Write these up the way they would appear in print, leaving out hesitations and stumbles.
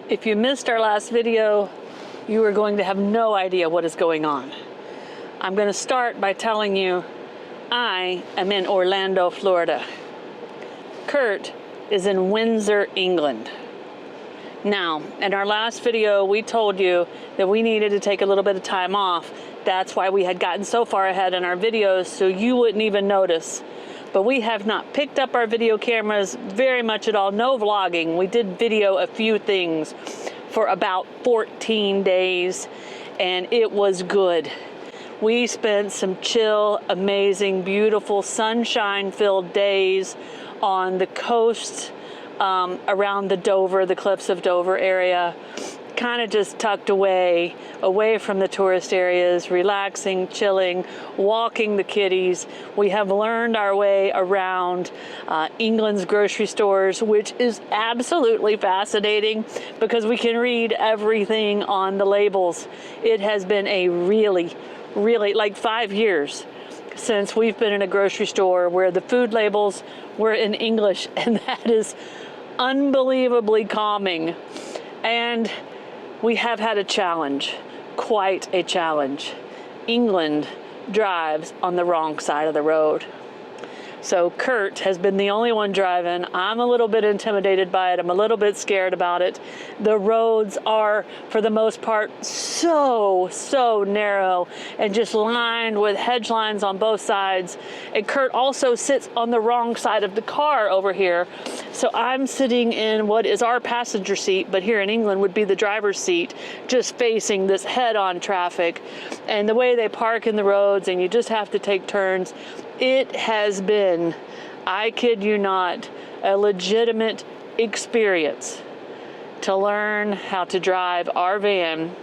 If you missed our last video, you are going to have no idea what is going on. I'm going to start by telling you I am in Orlando, Florida. Curt is in Windsor, England. Now, in our last video, we told you that we needed to take a little bit of time off. That's why we had gotten so far ahead in our videos, so you wouldn't even notice. But we have not picked up our video cameras very much at all. No vlogging. We did video a few things for about 14 days, and it was good. We spent some chill, amazing, beautiful, sunshine-filled days on the coast around the Cliffs of Dover area, kind of just tucked away from the tourist areas, relaxing, chilling, walking the kiddies. We have learned our way around England's grocery stores, which is absolutely fascinating because we can read everything on the labels. It has been a really like 5 years since we've been in a grocery store where the food labels were in English, and that is unbelievably calming. And we have had a challenge, quite a challenge. England drives on the wrong side of the road. So Curt has been the only one driving. I'm a little bit intimidated by it. I'm a little bit scared about it. The roads are, for the most part, so narrow and just lined with hedge lines on both sides. And Curt also sits on the wrong side of the car over here. So I'm sitting in what is our passenger seat, but here in England would be the driver's seat, just facing this head-on traffic. And the way they park in the roads, and you just have to take turns. It has been, I kid you not, a legitimate experience to learn how to drive our van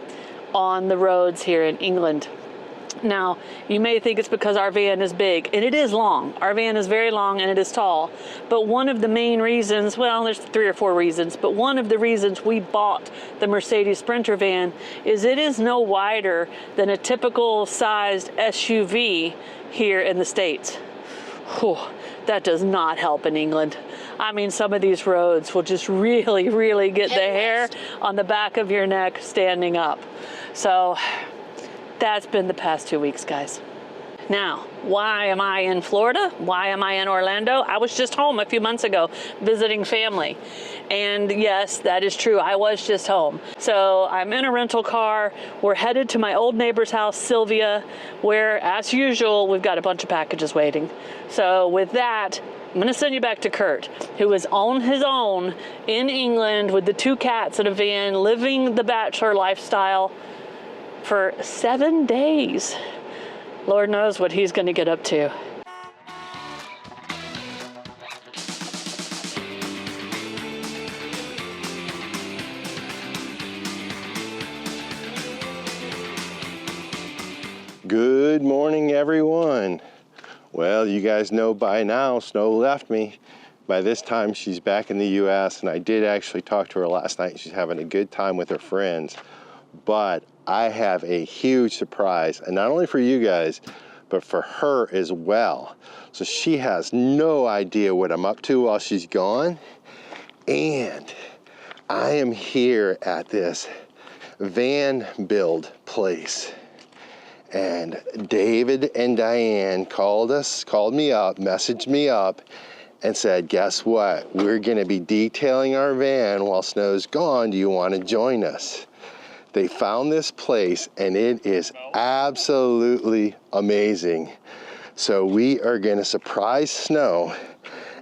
on the roads here in England. Now, you may think it's because our van is big, and it is long. Our van is very long and it is tall. But one of the main reasons, well, there's 3 or 4 reasons, but one of the reasons we bought the Mercedes Sprinter van is it is no wider than a typical sized SUV here in the States. Whew, that does not help in England. I mean, some of these roads will just really get the hair on the back of your neck standing up. So that's been the past 2 weeks, guys. Now, why am I in Florida? Why am I in Orlando? I was just home a few months ago visiting family. And yes, that is true. I was just home. So I'm in a rental car. We're headed to my old neighbor's house, Sylvia, where, as usual, we've got a bunch of packages waiting. So with that, I'm going to send you back to Curt, who is on his own in England with the 2 cats in a van, living the bachelor lifestyle for 7 days. Lord knows what he's going to get up to. Good morning, everyone. Well, you guys know by now, Snow left me. By this time, she's back in the US, and I did actually talk to her last night. She's having a good time with her friends. But I have a huge surprise, and not only for you guys, but for her as well. So she has no idea what I'm up to while she's gone. And I am here at this van build place. And David and Diane called me up, messaged me up, and said, guess what? We're gonna be detailing our van while Snow's gone. Do you wanna join us? They found this place and it is absolutely amazing. So we are gonna surprise Snow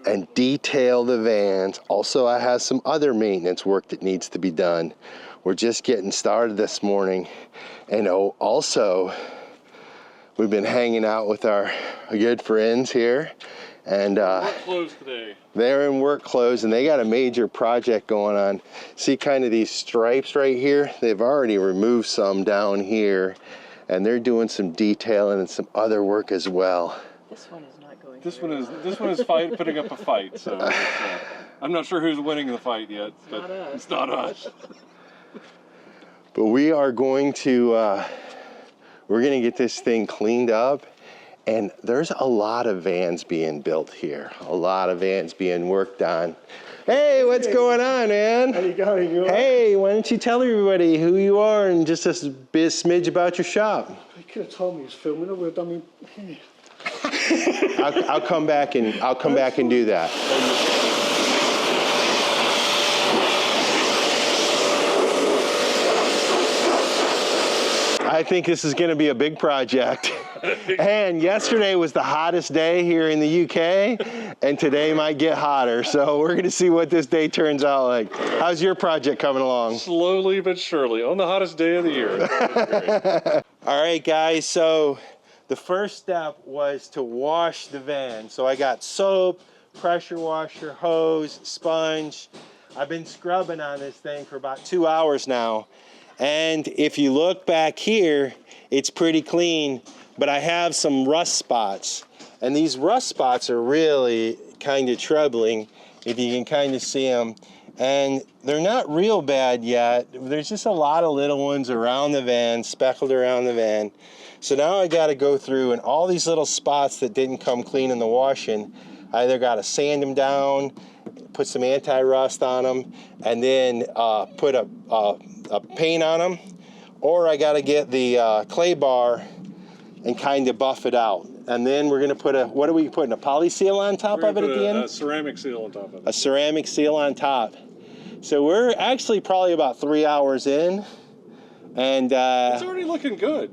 and detail the vans. Also, I have some other maintenance work that needs to be done. We're just getting started this morning. And also, we've been hanging out with our good friends here. And work clothes today. They're in work clothes and they got a major project going on. See kind of these stripes right here? They've already removed some down here and they're doing some detailing and some other work as well. This one is not going. This one is putting up a fight. So I'm not sure who's winning the fight yet, but it's not us. But we are going to we're going to get this thing cleaned up And there's a lot of vans being built here, a lot of vans being worked on. Hey, what's going on, man? How you going? You all right? Hey, why don't you tell everybody who you are and just a smidge about your shop? You could have told me he was filming. I would have done me. I'll come back and do that. I think this is going to be a big project. And yesterday was the hottest day here in the UK, and today might get hotter. So we're going to see what this day turns out like. How's your project coming along? Slowly but surely, on the hottest day of the year. All right, guys, so the first step was to wash the van. So I got soap, pressure washer, hose, sponge. I've been scrubbing on this thing for about 2 hours now. And if you look back here, it's pretty clean, but I have some rust spots. And these rust spots are really kind of troubling, if you can kind of see them. And they're not real bad yet. There's just a lot of little ones around the van, speckled around the van. So now I got to go through, and all these little spots that didn't come clean in the washing, I either got to sand them down, put some anti-rust on them, and then put a paint on them, or I got to get the clay bar and kind of buff it out. And then we're going to put what are we putting, a poly seal on top of it at the end? A ceramic seal on top of it. A ceramic seal on top. So we're actually probably about 3 hours in, and it's already looking good.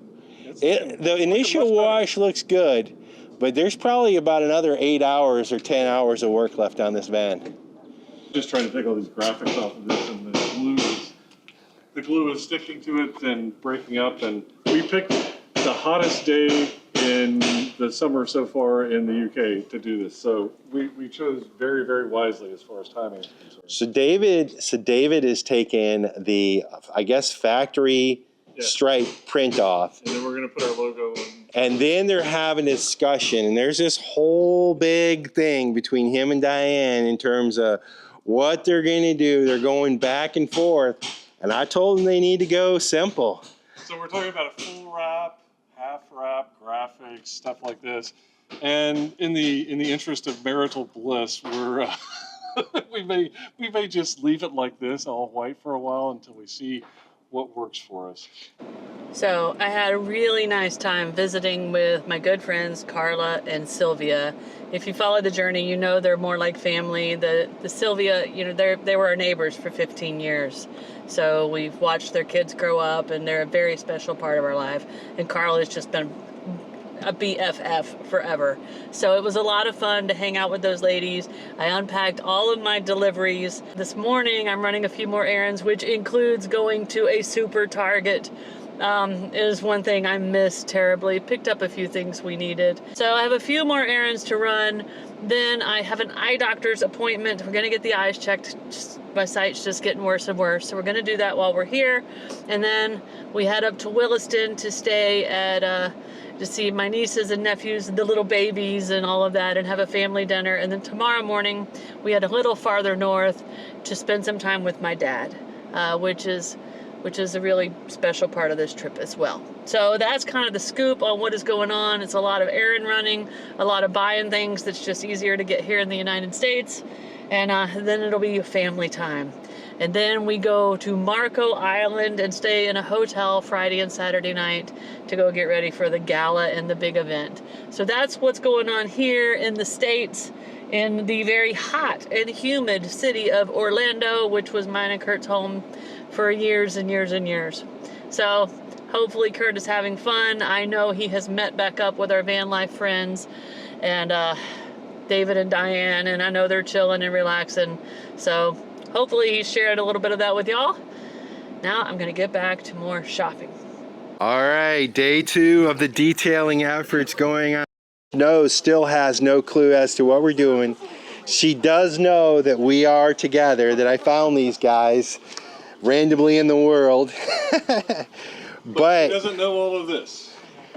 the initial wash looks good, but there's probably about another 8 hours or 10 hours of work left on this van. Just trying to take all these graphics off of this, and the glue is sticking to it and breaking up. And we picked the hottest day in the summer so far in the UK to do this. So we chose very, very wisely as far as timing is concerned. So David is taking the, I guess, factory stripe print off. And then we're going to put our logo on. And then they're having a discussion, and there's this whole big thing between him and Diane in terms of what they're going to do. They're going back and forth, and I told them they need to go simple. So we're talking about a full wrap, half wrap, graphics, stuff like this. And in the interest of marital bliss, we're we may just leave it like this, all white, for a while until we see what works for us. So I had a really nice time visiting with my good friends Carla and Sylvia. If you follow the journey, you know they're more like family. The Sylvia, you know, they were our neighbors for 15 years. So we've watched their kids grow up, and they're a very special part of our life. And Carla's just been a BFF forever. So it was a lot of fun to hang out with those ladies. I unpacked all of my deliveries. This morning I'm running a few more errands, which includes going to a super Target. Is one thing I missed terribly. Picked up a few things we needed. So I have a few more errands to run. Then I have an eye doctor's appointment. We're gonna get the eyes checked. My sight's just getting worse and worse. So we're gonna do that while we're here. And then we head up to Williston to stay at to see my nieces and nephews, the little babies and all of that, and have a family dinner. And then tomorrow morning, we head a little farther north to spend some time with my dad, which is a really special part of this trip as well. So that's kind of the scoop on what is going on. It's a lot of errand running, a lot of buying things that's just easier to get here in the United States. And then it'll be family time. And then we go to Marco Island and stay in a hotel Friday and Saturday night to go get ready for the gala and the big event. So that's what's going on here in the States, in the very hot and humid city of Orlando, which was mine and Curt's home for years and years and years. So hopefully Curt is having fun. I know he has met back up with our van life friends and David and Diane, and I know they're chilling and relaxing. So hopefully he shared a little bit of that with y'all. Now I'm gonna get back to more shopping. All right, day 2 of the detailing efforts going on. Still has no clue as to what we're doing. She does know that we are together, that I found these guys randomly in the world. But she doesn't know all of this.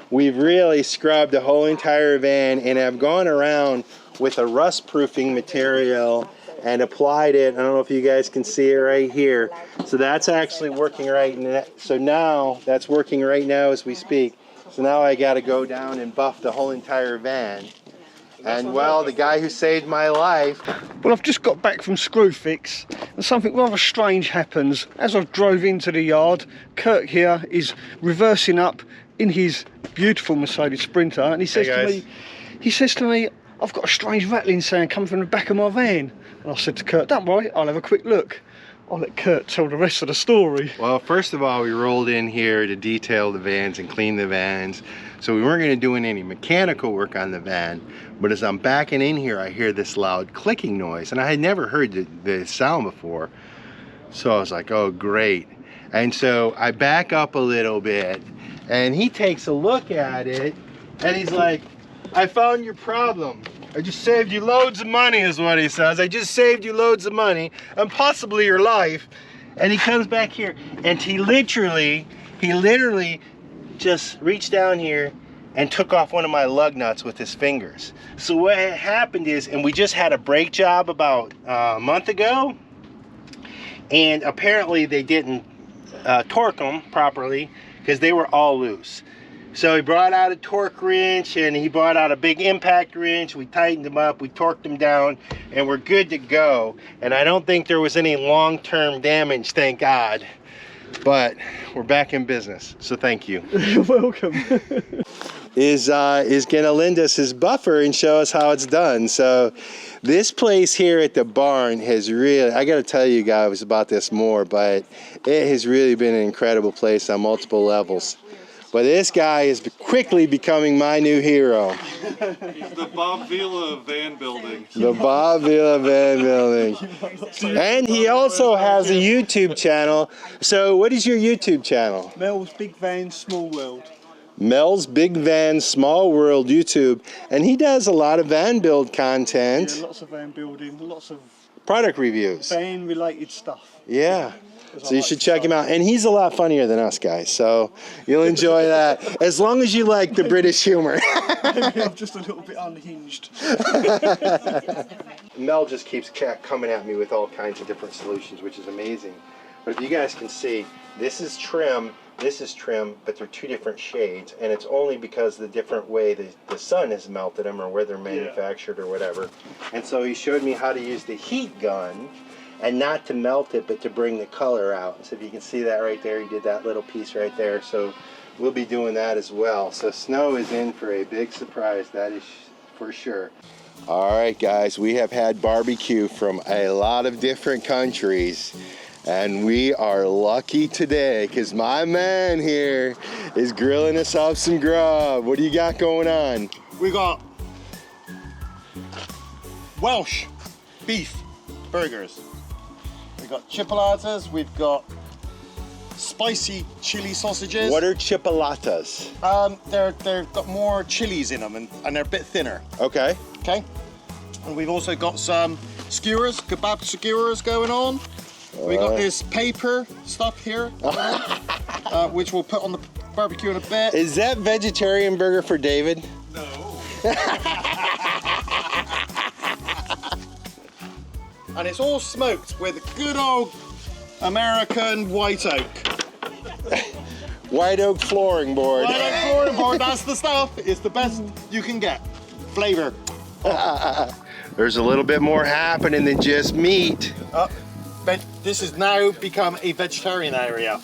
We've really scrubbed the whole entire van, and I've gone around with a rust proofing material and applied it. I don't know if you guys can see it right here. So that's actually working right now. So now that's working right now as we speak. So now I got to go down and buff the whole entire van. And well, the guy who saved my life. Well, I've just got back from Screwfix and something rather strange happens. As I drove into the yard, Curt here is reversing up in his beautiful Mercedes Sprinter, and he says to me, I've got a strange rattling sound coming from the back of my van. And I said to Curt, don't worry, I'll have a quick look. I'll let Curt tell the rest of the story. Well, first of all, we rolled in here to detail the vans and clean the vans. So we weren't going to do any mechanical work on the van. But as I'm backing in here, I hear this loud clicking noise. And I had never heard the sound before. So I was like, oh, great. And so I back up a little bit. And he takes a look at it. And he's like, I found your problem. I just saved you loads of money, is what he says. I just saved you loads of money and possibly your life. And he comes back here and he literally just reached down here and took off one of my lug nuts with his fingers. So what had happened is, and we just had a brake job about a month ago, and apparently they didn't torque them properly because they were all loose. So he brought out a torque wrench and he brought out a big impact wrench. We tightened them up, we torqued them down, and we're good to go. And I don't think there was any long-term damage, thank God. But we're back in business, so thank you. You're welcome. is gonna lend us his buffer and show us how it's done. So this place here at the barn has really, I gotta tell you guys about this more, but it has really been an incredible place on multiple levels. But this guy is quickly becoming my new hero. He's the Bob Vila of van building. The Bob Vila van building. And he also has a YouTube channel. So what is your YouTube channel? Mel's Big Van Small World. Mel's Big Van Small World YouTube. And he does a lot of van build content. Yeah, lots of van building, lots of Product reviews. van related stuff. Yeah. So you should check him out. And he's a lot funnier than us guys, so you'll enjoy that. As long as you like the British humor. Maybe I'm just a little bit unhinged. Mel just keeps coming at me with all kinds of different solutions, which is amazing. But if you guys can see, this is trim, but they're two different shades. And it's only because of the different way the sun has melted them or where they're manufactured or whatever. And so he showed me how to use the heat gun. And not to melt it, but to bring the color out. So if you can see that right there, he did that little piece right there. So we'll be doing that as well. So snow is in for a big surprise, that is for sure. All right, guys, we have had barbecue from a lot of different countries. And we are lucky today because my man here is grilling us up some grub. What do you got going on? We got Welsh beef burgers. We've got chipolatas, we've got spicy chili sausages. What are chipolatas? They've got more chilies in them and they're a bit thinner. Okay. Okay. And we've also got some skewers, kebab skewers going on. We got this paper stuff here, which we'll put on the barbecue in a bit. Is that vegetarian burger for David? No. And it's all smoked with good old American white oak. White oak flooring board. White oak flooring board, that's the stuff. It's the best you can get. Flavor. There's a little bit more happening than just meat. But this has now become a vegetarian area.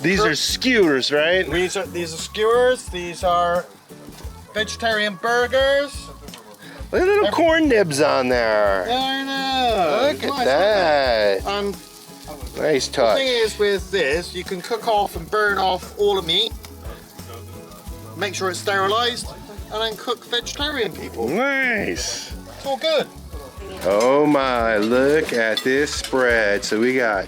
These are skewers, right? These are skewers. These are vegetarian burgers. Look at little corn nibs on there. Yeah, I know. Look at that. And Nice the touch. thing is with this, you can cook off and burn off all the meat. Make sure it's sterilized, and then cook vegetarian people. Nice. It's all good. Oh my, look at this spread. So we got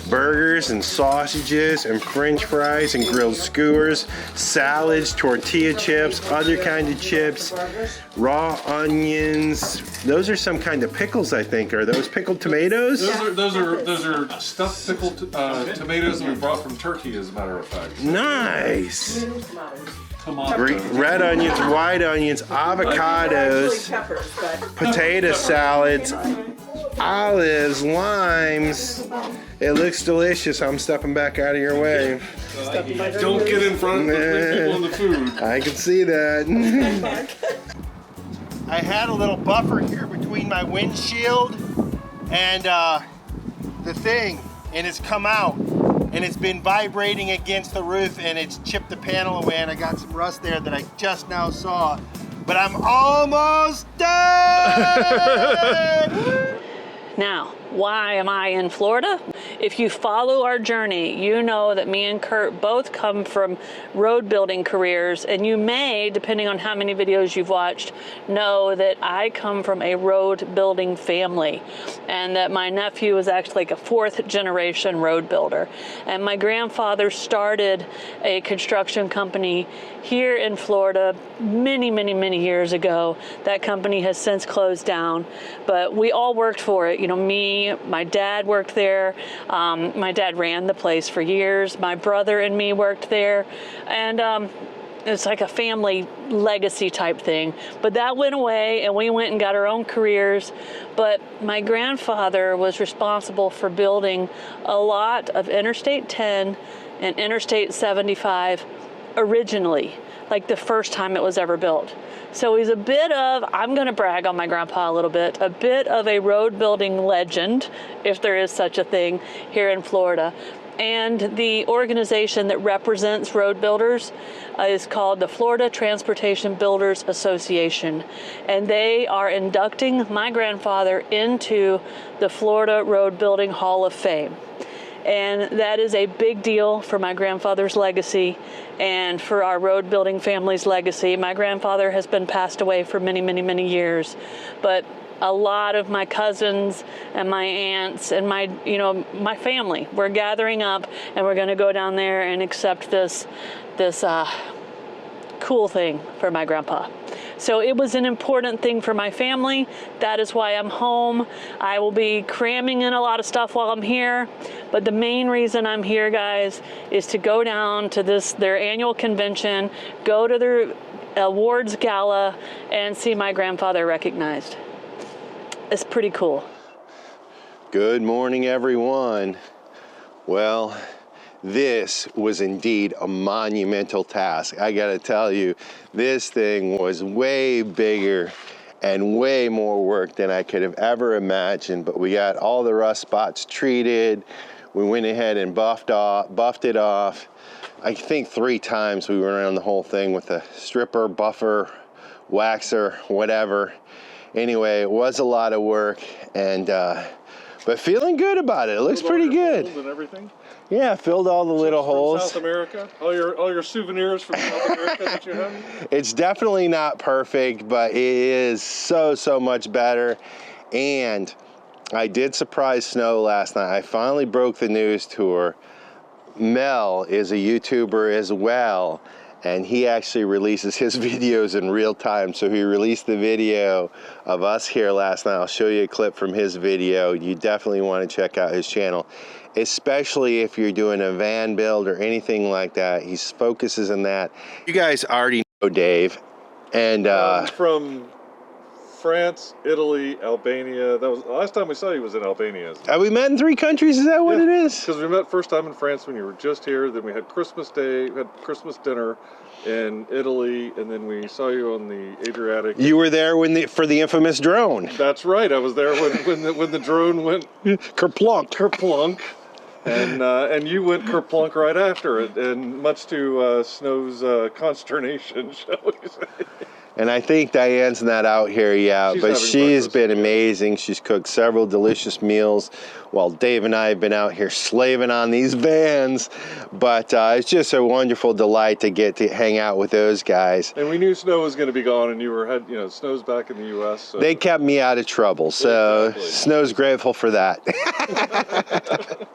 burgers and sausages and french fries and grilled skewers, salads, tortilla chips, other kind of chips, raw onions. Those are some kind of pickles, I think. Are those pickled tomatoes? Those are stuffed pickled tomatoes that we brought from Turkey, as a matter of fact. Nice. Tomato. Red onions, white onions, avocados, potato salads, olives, limes. It looks delicious. I'm stepping back out of your way. Don't get in front of the people in the food. I can see that. I had a little buffer here between my windshield and the thing, and it's come out, and it's been vibrating against the roof, and it's chipped the panel away, and I got some rust there that I just now saw. But I'm almost done! Now, why am I in Florida? If you follow our journey, you know that me and Curt both come from road building careers, and you may, depending on how many videos you've watched, know that I come from a road building family, and that my nephew is actually like a 4th generation road builder. And my grandfather started a construction company here in Florida many, many, many years ago. That company has since closed down, but we all worked for it. You know, me, my dad worked there. My dad ran the place for years. My brother and me worked there. And it's like a family legacy type thing. But that went away, and we went and got our own careers. But my grandfather was responsible for building a lot of Interstate 10 and Interstate 75 originally, like the first time it was ever built. So he's a bit of, I'm gonna brag on my grandpa a bit of a road building legend, if there is such a thing, here in Florida. And the organization that represents road builders is called the Florida Transportation Builders Association. And they are inducting my grandfather into the Florida Road Building Hall of Fame. And that is a big deal for my grandfather's legacy and for our road building family's legacy. My grandfather has been passed away for many, many, many years, but a lot of my cousins and my aunts and my family, we're gathering up, and we're gonna go down there and accept this cool thing for my grandpa. So it was an important thing for my family. That is why I'm home. I will be cramming in a lot of stuff while I'm here, but the main reason I'm here, guys, is to go down to their annual convention, go to their awards gala, and see my grandfather recognized. It's pretty cool. Good morning, everyone. Well, this was indeed a monumental task. I gotta tell you, this thing was way bigger and way more work than I could have ever imagined, but we got all the rust spots treated. We went ahead and buffed it off. I think 3 times we went around the whole thing with a stripper, buffer, waxer, whatever. Anyway, it was a lot of work, and but feeling good about it. It looks pretty good. And everything. Yeah, filled all the little holes. South America, all your souvenirs from South America that you have. It's definitely not perfect, but it is so much better. And I did surprise Snow last night. I finally broke the news to her. Mel is a YouTuber as well, and he actually releases his videos in real time. So he released the video of us here last night. I'll show you a clip from his video. You definitely want to check out his channel, especially if you're doing a van build or anything like that. He focuses on that. You guys already know Dave, and from France, Italy, Albania. That was the last time we saw you was in Albania. Have we met in 3 countries? Is that what it is? Because we met first time in France when you were just here. Then we had Christmas Day, we had Christmas dinner in Italy, and then we saw you on the Adriatic. You were there for the infamous drone. That's right. I was there when the drone went kerplunk. Kerplunk. And you went kerplunk right after it, and much to Snow's consternation, shall we say. And I think Diane's not out here yet, but she's been amazing. She's cooked several delicious meals while Dave and I have been out here slaving on these vans. But it's just a wonderful delight to get to hang out with those guys. And we knew Snow was going to be gone, and Snow's back in the U.S. So. They kept me out of trouble, so exactly. Snow's grateful for that.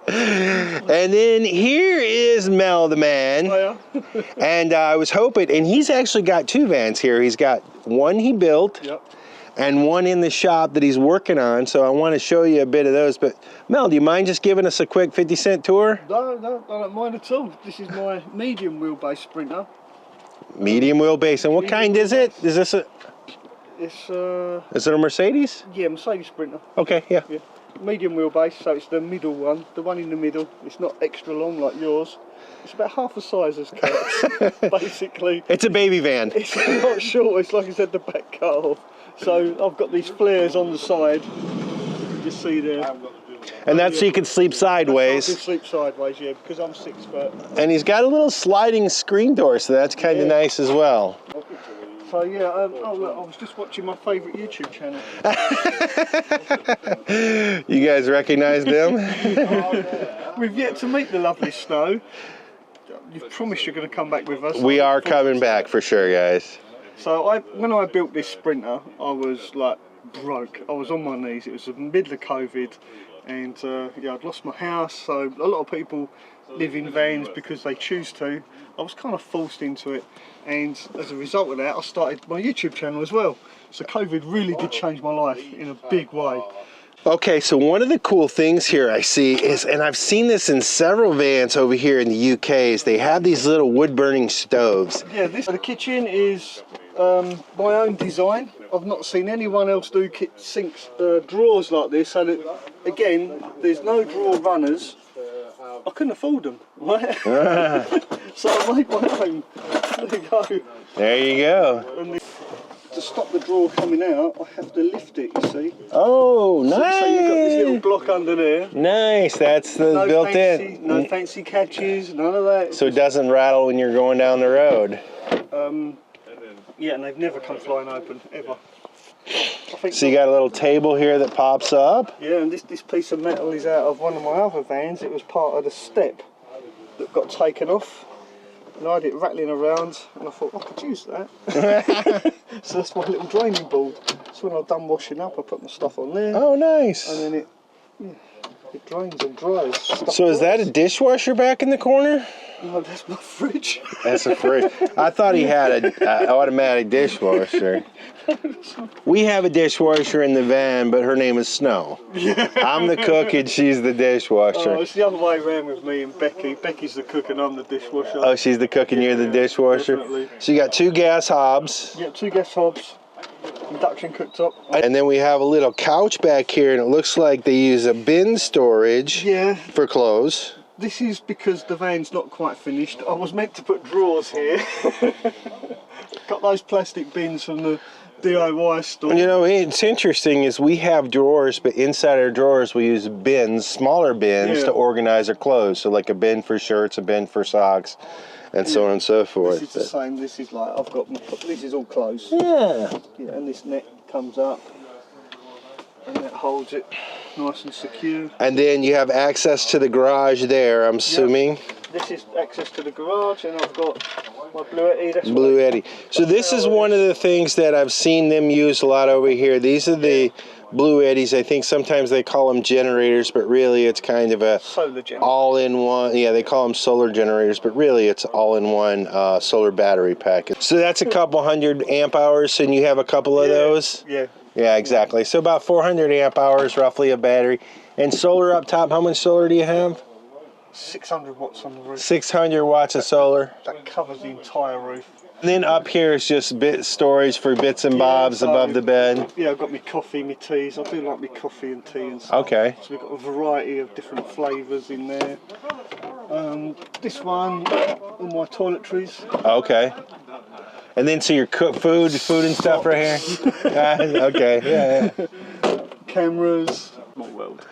And then here is Mel the man. Oh, yeah? And I was hoping, and he's actually got 2 vans here. He's got one he built. Yep. And one in the shop that he's working on, so I want to show you a bit of those. But Mel, do you mind just giving us a quick 50-cent tour? No, I don't mind at all. This is my medium wheelbase Sprinter. Medium wheelbase, and what kind is it? Is this a? It's Is it a Mercedes? Yeah, Mercedes Sprinter. Okay, yeah. medium wheelbase, so it's the middle one, the one in the middle. It's not extra long like yours. It's about half the size as Kurt's, basically. It's a baby van. It's not short, it's like I said, the back cut off. So I've got these flares on the side, you see there. And that's so you can sleep sideways. I can sleep sideways, yeah, because I'm 6 foot. And he's got a little sliding screen door, so that's kind of nice as well. So yeah, oh look, I was just watching my favourite YouTube channel. You guys recognize them? We've yet to meet the lovely Snow. You've promised you're going to come back with us. We are coming back for sure, guys. So when I built this Sprinter, I was like broke. I was on my knees. It was the middle of COVID, and yeah, I'd lost my house. So a lot of people live in vans because they choose to. I was kind of forced into it, and as a result of that, I started my YouTube channel as well. So COVID really did change my life in a big way. Okay, so one of the cool things here I see is, and I've seen this in several vans over here in the UK, is they have these little wood burning stoves. Yeah, the kitchen is my own design. I've not seen anyone else do sinks, drawers like this, so that, again, there's no drawer runners. I couldn't afford them, right? So I made my own. There you go. There you go. And to stop the drawer coming out, I have to lift it, you see. Oh, nice. So you've got this little block under there. Nice, that's the built-in. No fancy catches, none of that. So it doesn't rattle when you're going down the road. Yeah, and they've never come flying open, ever. So you got a little table here that pops up. Yeah, and this piece of metal is out of one of my other vans. It was part of the step that got taken off. And I had it rattling around, and I thought, I could use that. So that's my little draining board. So when I'm done washing up, I put my stuff on there. Oh, nice. And then it drains and dries. So is that a dishwasher back in the corner? No, that's my fridge. That's a fridge. I thought he had an automatic dishwasher. We have a dishwasher in the van, but her name is Snow. Yeah. I'm the cook and she's the dishwasher. Oh, it's the other way around with me and Becky. Becky's the cook and I'm the dishwasher. Oh, she's the cook and you're the dishwasher? Definitely. So you got 2 gas hobs. Yeah, 2 gas hobs, induction cooktop. And then we have a little couch back here, and it looks like they use a bin storage for clothes. This is because the van's not quite finished. I was meant to put drawers here. Got those plastic bins from the DIY store. You know, it's interesting is we have drawers, but inside our drawers we use bins, smaller bins, to organize our clothes. So like a bin for shirts, a bin for socks, and so on and so forth. This is the same. This is like, this is all closed. Yeah. And this net comes up and that holds it nice and secure. And then you have access to the garage there, I'm assuming. This is access to the garage, and I've got my Blue Eddy. Blue Eddy. So this is one of the things that I've seen them use a lot over here. These are the Blue Eddies. I think sometimes they call them generators, but really it's kind of a solar generator. All-in-one. Yeah, they call them solar generators, but really it's all-in-one solar battery package. So that's a couple 100 amp hours, and you have a couple of those? Yeah. Yeah, exactly. So about 400 amp hours roughly a battery. And solar up top, how much solar do you have? 600 watts on the roof. 600 watts of solar. That covers the entire roof. And then up here is just bit storage for bits and bobs above the bed. Yeah, I've got my coffee, my teas. I do like my coffee and tea and stuff. Okay. So we've got a variety of different flavours in there. This one, all my toiletries. Okay. And then so your food and stuff right here? Okay, yeah. Cameras. My world.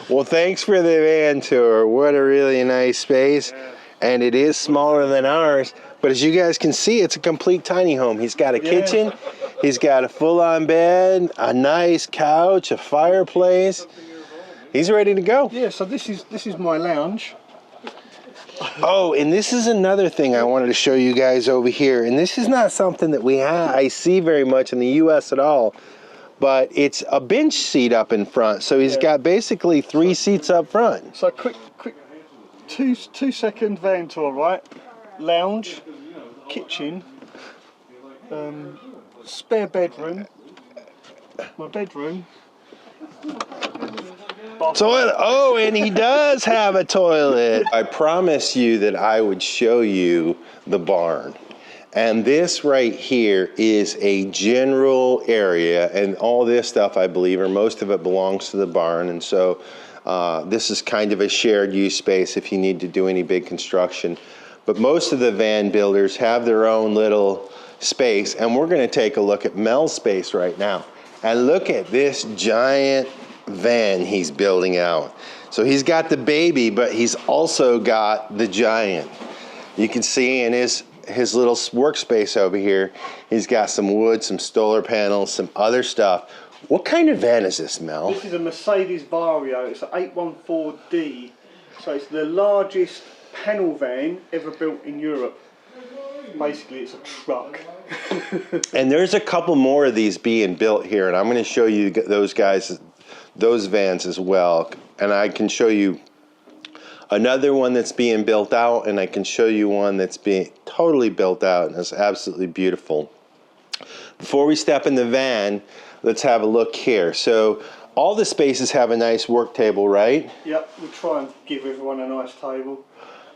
Well, thanks for the van tour. What a really nice space. And it is smaller than ours. But as you guys can see, it's a complete tiny home. He's got a kitchen. He's got a full-on bed, a nice couch, a fireplace. He's ready to go. Yeah, so this is my lounge. Oh, and this is another thing I wanted to show you guys over here. And this is not something that I see very much in the U.S. at all. But it's a bench seat up in front. So he's got basically 3 seats up front. So quick 2-second van tour, right? Lounge, kitchen, spare bedroom, my bedroom. Toilet. Oh, and he does have a toilet. I promised you that I would show you the barn. And this right here is a general area, and all this stuff, I believe, or most of it, belongs to the barn. And so this is kind of a shared use space if you need to do any big construction. But most of the van builders have their own little space, and we're going to take a look at Mel's space right now. And look at this giant van he's building out. So he's got the baby, but he's also got the giant. You can see in his little workspace over here, he's got some wood, some solar panels, some other stuff. What kind of van is this, Mel? This is a Mercedes Vario. It's an 814D. So it's the largest panel van ever built in Europe. Basically, it's a truck. And there's a couple more of these being built here, and I'm going to show you those vans as well. And I can show you another one that's being built out, and I can show you one that's being totally built out, and it's absolutely beautiful. Before we step in the van, let's have a look here. So all the spaces have a nice work table, right? Yep, we'll try and give everyone a nice table.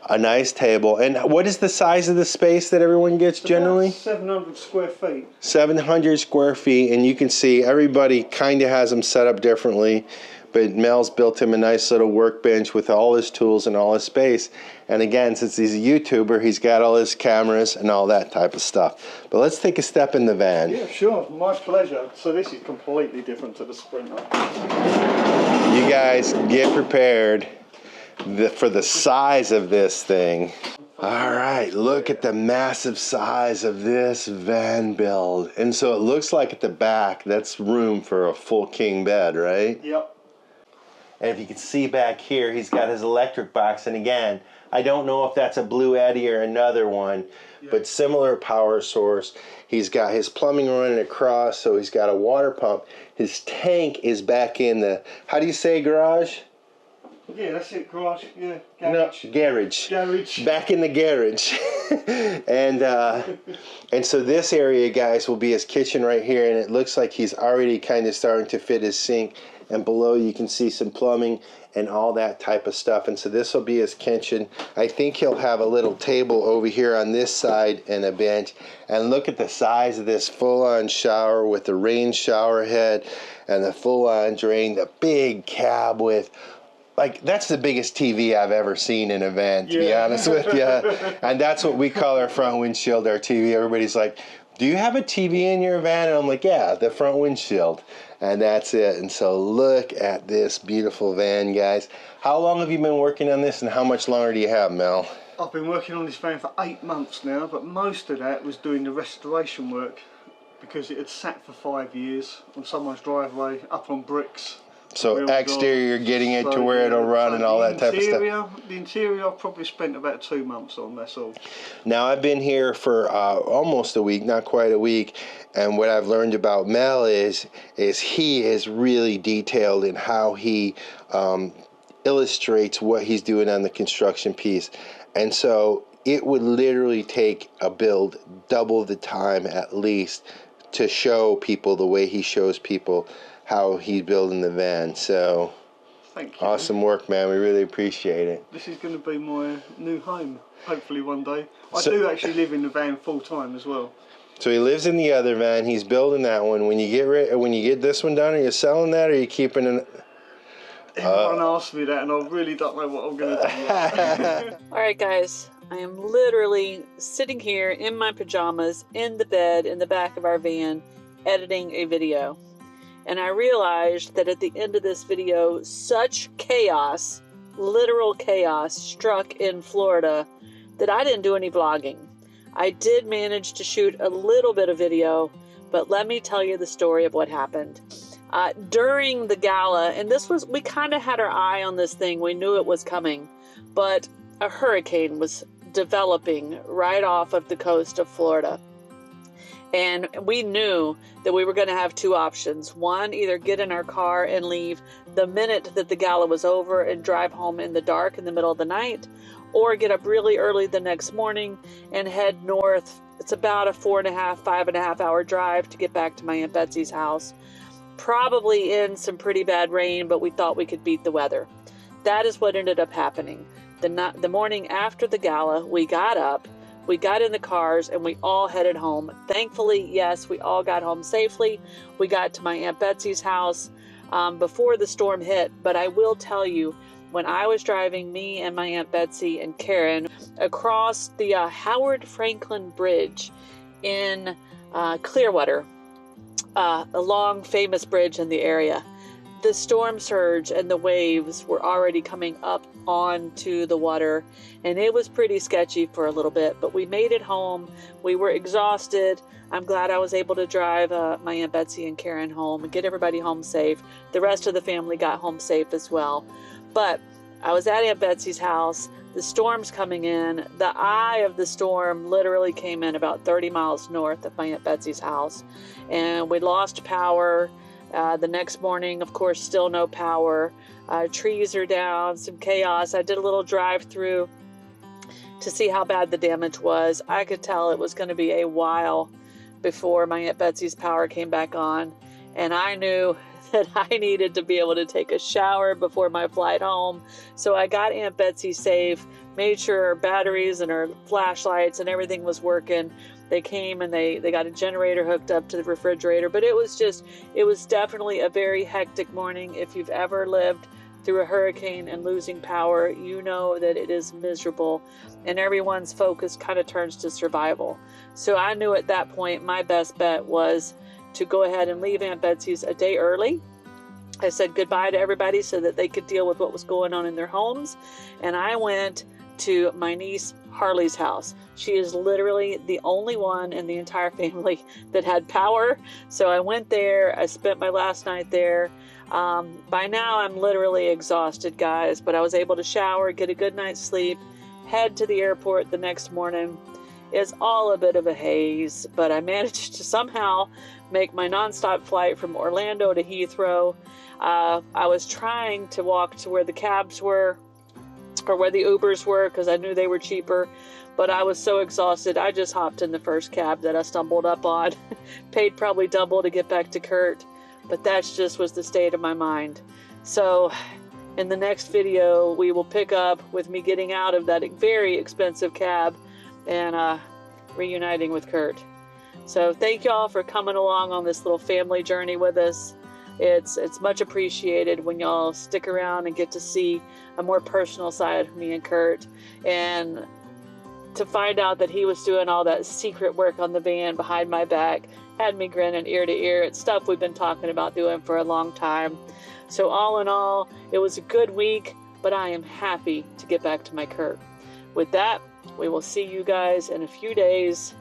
A nice table. And what is the size of the space that everyone gets generally? About 700 square feet. 700 square feet, and you can see everybody kind of has them set up differently. But Mel's built him a nice little workbench with all his tools and all his space. And again, since he's a YouTuber, he's got all his cameras and all that type of stuff. But let's take a step in the van. Yeah, sure. My pleasure. So this is completely different to the Sprinter. You guys get prepared for the size of this thing. All right, look at the massive size of this van build. And so it looks like at the back, that's room for a full king bed, right? Yep. And if you can see back here, he's got his electric box. And again, I don't know if that's a Blue Eddy or another one, but similar power source. He's got his plumbing running across, so he's got a water pump. His tank is back in the, how do you say garage? Yeah, that's it, garage. Yeah, garage. No, garage. Garage. Back in the garage. and so this area, guys, will be his kitchen right here, and it looks like he's already kind of starting to fit his sink. And below you can see some plumbing and all that type of stuff. And so this will be his kitchen. I think he'll have a little table over here on this side and a bench. And look at the size of this full-on shower with the rain shower head and the full-on drain, the big cab with, like, that's the biggest TV I've ever seen in a van, to be honest with you. And that's what we call our front windshield, our TV. Everybody's like, do you have a TV in your van? And I'm like, yeah, the front windshield. And that's it. And so look at this beautiful van, guys. How long have you been working on this, and how much longer do you have, Mel? I've been working on this van for 8 months now, but most of that was doing the restoration work because it had sat for 5 years on someone's driveway up on bricks. So exterior, getting it to where it'll run and all that type of stuff. The interior I've probably spent about 2 months on, that's all. Now I've been here for almost a week, not quite a week, and what I've learned about Mel is he is really detailed in how he illustrates what he's doing on the construction piece. And so it would literally take a build double the time at least to show people the way he shows people how he's building the van. So thank you. Awesome work, man. We really appreciate it. This is going to be my new home, hopefully one day. I do actually live in the van full time as well. So he lives in the other van. He's building that one. When you get this one done, are you selling that, or are you keeping it? Everyone asks me that, and I really don't know what I'm going to do. All right, guys. I am literally sitting here in my pajamas in the bed in the back of our van editing a video. And I realized that at the end of this video, such chaos, literal chaos, struck in Florida that I didn't do any vlogging. I did manage to shoot a little bit of video, but let me tell you the story of what happened. During the gala, and we kind of had our eye on this thing, we knew it was coming, but a hurricane was developing right off of the coast of Florida. And we knew that we were going to have two options. One, either get in our car and leave the minute that the gala was over and drive home in the dark in the middle of the night, or get up really early the next morning and head north. It's about a 5.5 hour drive to get back to my Aunt Betsy's house. Probably in some pretty bad rain, but we thought we could beat the weather. That is what ended up happening. The morning after the gala, we got up. we got in the cars and we all headed home. Thankfully, yes, we all got home safely. We got to my Aunt Betsy's house before the storm hit. But I will tell you, when I was driving me and my Aunt Betsy and Karen across the Howard Franklin Bridge in Clearwater, a long famous bridge in the area, the storm surge and the waves were already coming up onto the water, and it was pretty sketchy for a little bit, but we made it home. We were exhausted. I'm glad I was able to drive my Aunt Betsy and Karen home and get everybody home safe. The rest of the family got home safe as well. But I was at Aunt Betsy's house. The storm's coming in. The eye of the storm literally came in about 30 miles north of my Aunt Betsy's house, and we lost power. The next morning, of course, still no power. Trees are down, some chaos. I did a little drive through to see how bad the damage was. I could tell it was going to be a while before my Aunt Betsy's power came back on. And I knew that I needed to be able to take a shower before my flight home. So I got Aunt Betsy safe, made sure her batteries and her flashlights and everything was working. They came and they got a generator hooked up to the refrigerator, but it was definitely a very hectic morning. If you've ever lived through a hurricane and losing power, you know that it is miserable, and everyone's focus kind of turns to survival. So I knew at that point my best bet was to go ahead and leave Aunt Betsy's a day early. I said goodbye to everybody so that they could deal with what was going on in their homes, and I went to my niece Harley's house. She is literally the only one in the entire family that had power. So I went there. I spent my last night there. By now I'm literally exhausted, guys, but I was able to shower, get a good night's sleep, head to the airport the next morning. It's all a bit of a haze, but I managed to somehow make my nonstop flight from Orlando to Heathrow. I was trying to walk to where the cabs were, or where the Ubers were, because I knew they were cheaper, but I was so exhausted I just hopped in the first cab that I stumbled up on. Paid probably double to get back to Curt, but that just was the state of my mind. So in the next video we will pick up with me getting out of that very expensive cab and reuniting with Curt. So thank y'all for coming along on this little family journey with us. It's much appreciated when y'all stick around and get to see a more personal side of me and Curt, and to find out that he was doing all that secret work on the van behind my back had me grinning ear to ear. It's stuff we've been talking about doing for a long time. So all in all, it was a good week, but I am happy to get back to my Curt. With that, we will see you guys in a few days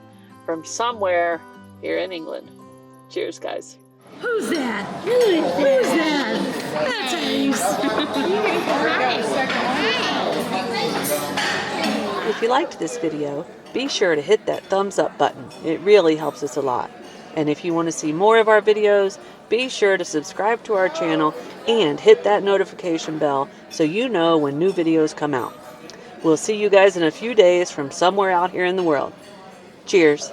from somewhere here in England. Cheers, guys. Who's that? Who's that? That's Ace. If you liked this video, be sure to hit that thumbs up button. It really helps us a lot. And if you want to see more of our videos, be sure to subscribe to our channel and hit that notification bell so you know when new videos come out. We'll see you guys in a few days from somewhere out here in the world. Cheers.